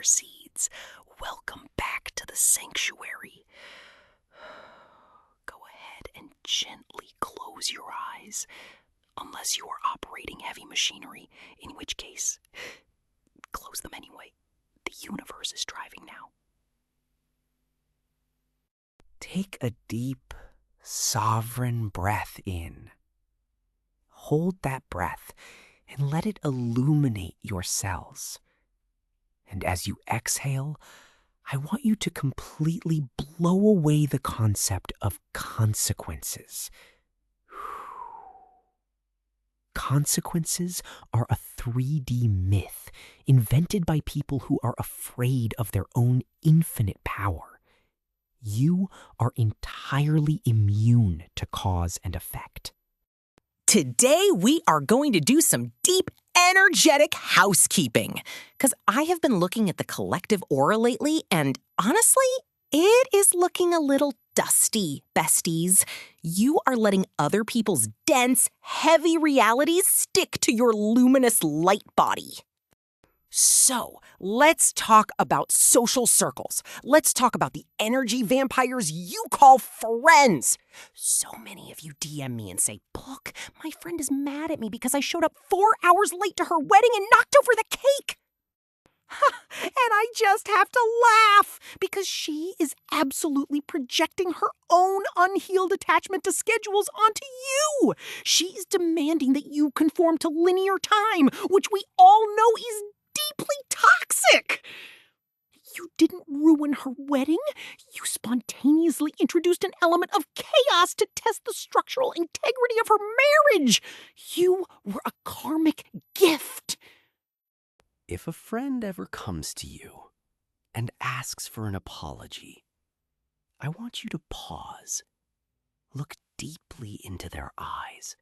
proceeds. Welcome back to the sanctuary. Go ahead and gently close your eyes, unless you are operating heavy machinery, in which case, close them anyway. The universe is driving now. Take a deep, sovereign breath in. Hold that breath and let it illuminate your cells. And as you exhale, I want you to completely blow away the concept of consequences. Consequences are a 3D myth invented by people who are afraid of their own infinite power. You are entirely immune to cause and effect. Today, we are going to do some deep, energetic housekeeping. Because I have been looking at the collective aura lately, and honestly, it is looking a little dusty, besties. You are letting other people's dense, heavy realities stick to your luminous light body. So, let's talk about social circles. Let's talk about the energy vampires you call friends. So many of you DM me and say, "Look, my friend is mad at me because I showed up 4 hours late to her wedding and knocked over the cake." And I just have to laugh because she is absolutely projecting her own unhealed attachment to schedules onto you. She's demanding that you conform to linear time, which we all know is deeply toxic. You didn't ruin her wedding. You spontaneously introduced an element of chaos to test the structural integrity of her marriage. You were a karmic gift. If a friend ever comes to you and asks for an apology, I want you to pause, look deeply into their eyes,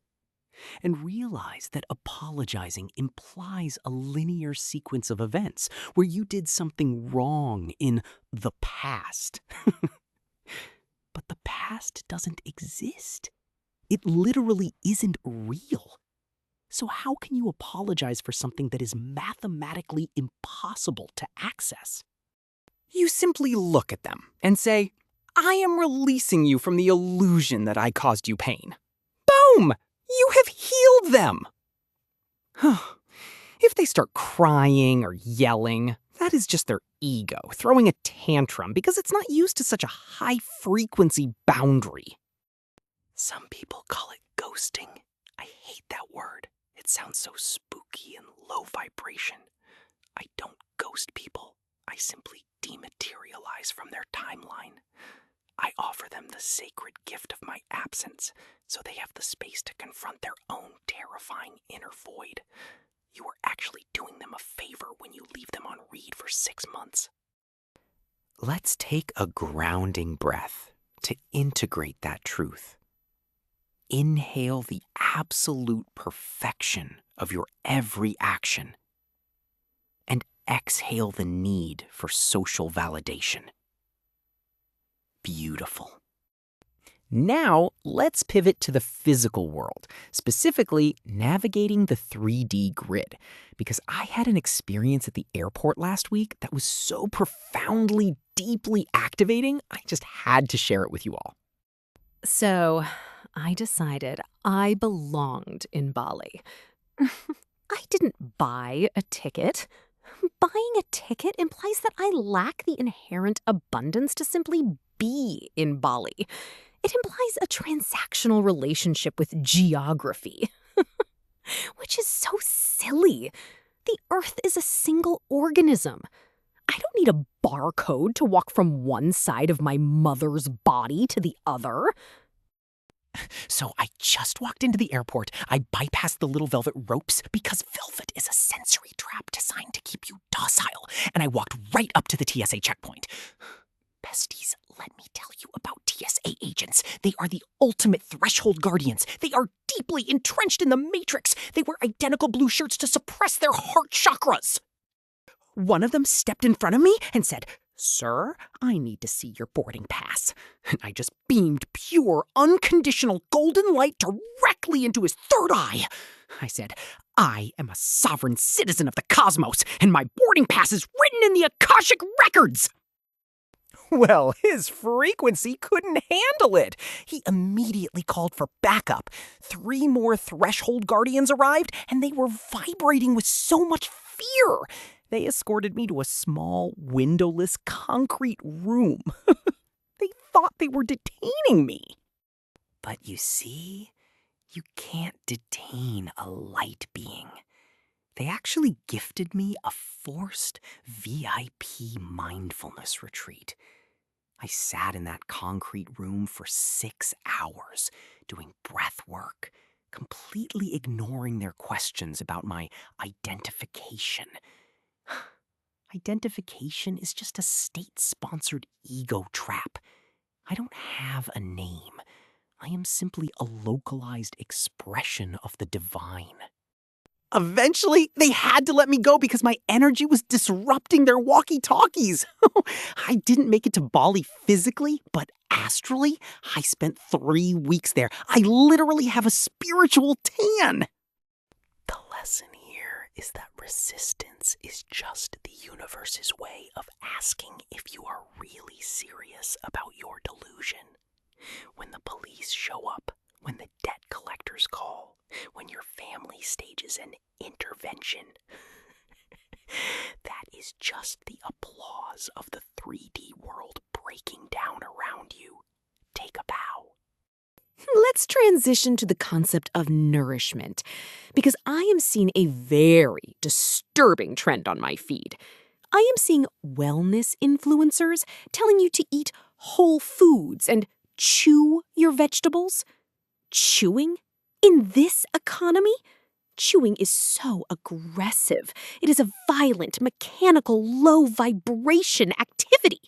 and realize that apologizing implies a linear sequence of events where you did something wrong in the past. But the past doesn't exist. It literally isn't real. So how can you apologize for something that is mathematically impossible to access? You simply look at them and say, "I am releasing you from the illusion that I caused you pain." Boom! You have healed them. If they start crying or yelling, that is just their ego throwing a tantrum because it's not used to such a high-frequency boundary. Some people call it ghosting. I hate that word. It sounds so spooky and low vibration. I don't ghost people. I simply dematerialize from their timeline. I offer them the sacred gift of my absence so they have the space to confront their own terrifying inner void. You are actually doing them a favor when you leave them on read for 6 months. Let's take a grounding breath to integrate that truth. Inhale the absolute perfection of your every action, and exhale the need for social validation. Beautiful. Now, let's pivot to the physical world, specifically navigating the 3D grid, because I had an experience at the airport last week that was so profoundly, deeply activating, I just had to share it with you all. So, I decided I belonged in Bali. I didn't buy a ticket. Buying a ticket implies that I lack the inherent abundance to simply be in Bali. It implies a transactional relationship with geography, which is so silly. The Earth is a single organism. I don't need a barcode to walk from one side of my mother's body to the other. So I just walked into the airport. I bypassed the little velvet ropes because velvet is a sensory trap designed to keep you docile. And I walked right up to the TSA checkpoint. Besties, let me tell you about TSA agents. They are the ultimate threshold guardians. They are deeply entrenched in the matrix. They wear identical blue shirts to suppress their heart chakras. One of them stepped in front of me and said, "Sir, I need to see your boarding pass." And I just beamed pure, unconditional golden light directly into his third eye. I said, "I am a sovereign citizen of the cosmos, and my boarding pass is written in the Akashic Records! Well, his frequency couldn't handle it. He immediately called for backup. 3 more threshold guardians arrived, and they were vibrating with so much fear. They escorted me to a small, windowless concrete room. They thought they were detaining me. But you see, you can't detain a light being. They actually gifted me a forced VIP mindfulness retreat. I sat in that concrete room for 6 hours, doing breath work, completely ignoring their questions about my identification. Identification is just a state-sponsored ego trap. I don't have a name. I am simply a localized expression of the divine. Eventually, they had to let me go because my energy was disrupting their walkie-talkies. I didn't make it to Bali physically, but astrally, I spent 3 weeks there. I literally have a spiritual tan. The lesson here is that resistance is just the universe's way of asking if you are really serious about your delusion. When the police show up, when the debt collectors call, when your family stages an intervention, that is just the applause of the 3D world breaking down around you. Take a bow. Let's transition to the concept of nourishment, because I am seeing a very disturbing trend on my feed. I am seeing wellness influencers telling you to eat whole foods and chew your vegetables. Chewing? In this economy? Chewing is so aggressive. It is a violent, mechanical, low vibration activity.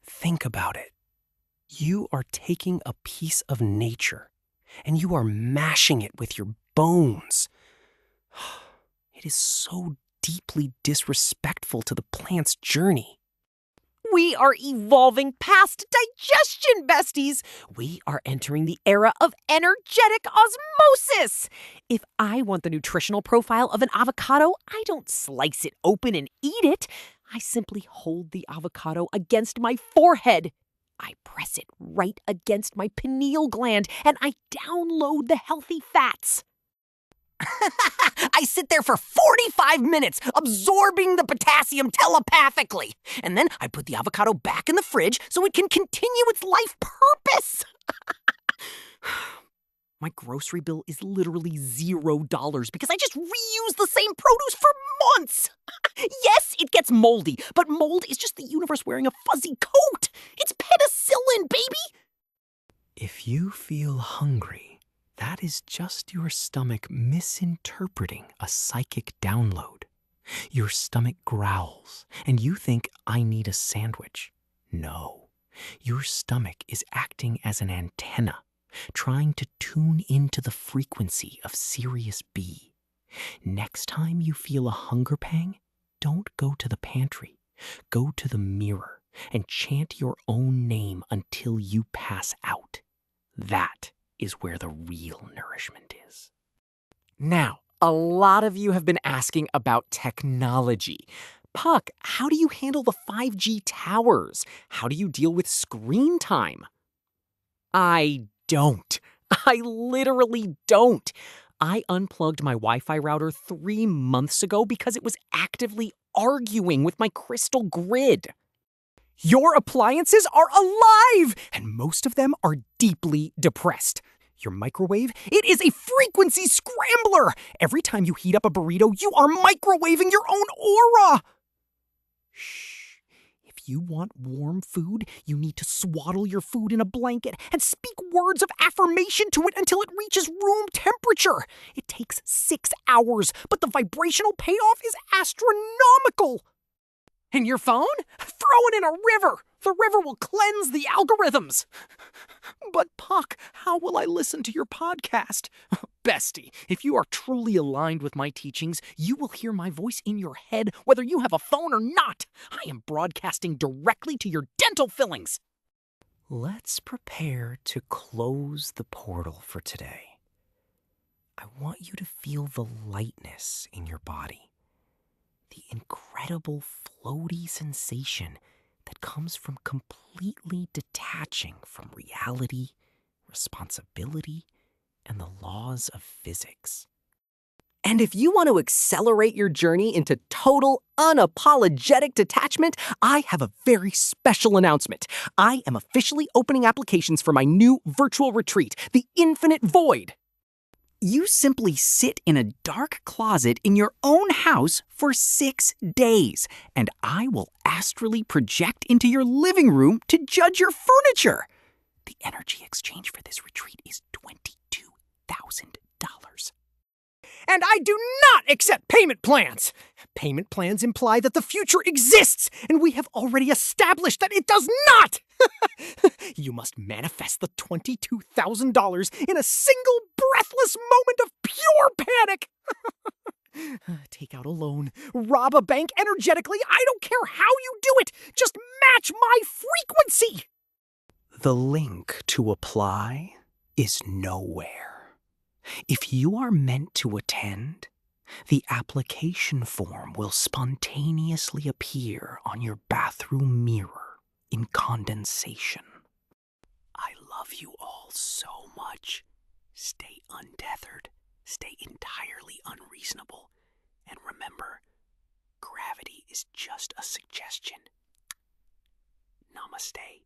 Think about it. You are taking a piece of nature, and you are mashing it with your bones. It is so deeply disrespectful to the plant's journey. We are evolving past digestion, besties. We are entering the era of energetic osmosis. If I want the nutritional profile of an avocado, I don't slice it open and eat it. I simply hold the avocado against my forehead. I press it right against my pineal gland, and I download the healthy fats. I sit there for 45 minutes absorbing the potassium telepathically. And then I put the avocado back in the fridge so it can continue its life purpose. My grocery bill is literally $0 because I just reuse the same produce for months. Yes, it gets moldy, but mold is just the universe wearing a fuzzy coat. It's penicillin, baby. If you feel hungry, that is just your stomach misinterpreting a psychic download. Your stomach growls, and you think, I need a sandwich. No, your stomach is acting as an antenna, trying to tune into the frequency of Sirius B. Next time you feel a hunger pang, don't go to the pantry. Go to the mirror and chant your own name until you pass out. That is where the real nourishment is. Now, a lot of you have been asking about technology. Puck, how do you handle the 5G towers? How do you deal with screen time? I don't. I literally don't. I unplugged my Wi-Fi router 3 months ago because it was actively arguing with my crystal grid. Your appliances are alive, and most of them are deeply depressed. Your microwave, it is a frequency scrambler. Every time you heat up a burrito, you are microwaving your own aura. Shh. If you want warm food, you need to swaddle your food in a blanket and speak words of affirmation to it until it reaches room temperature. It takes 6 hours, but the vibrational payoff is astronomical. And your phone? Throw it in a river. The river will cleanse the algorithms. But Puck, how will I listen to your podcast? Bestie, if you are truly aligned with my teachings, you will hear my voice in your head whether you have a phone or not. I am broadcasting directly to your dental fillings. Let's prepare to close the portal for today. I want you to feel the lightness in your body, the incredible incredible floaty sensation that comes from completely detaching from reality, responsibility, and the laws of physics. And if you want to accelerate your journey into total, unapologetic detachment, I have a very special announcement. I am officially opening applications for my new virtual retreat, The Infinite Void. You simply sit in a dark closet in your own house for 6 days, and I will astrally project into your living room to judge your furniture. The energy exchange for this retreat is $22,000. And I do not accept payment plans. Payment plans imply that the future exists, and we have already established that it does not. You must manifest the $22,000 in a single breathless moment of pure panic. Take out a loan, rob a bank energetically. I don't care how you do it. Just match my frequency. The link to apply is nowhere. If you are meant to attend, the application form will spontaneously appear on your bathroom mirror in condensation. I love you all so much. Stay untethered, stay entirely unreasonable, and remember, gravity is just a suggestion. Namaste.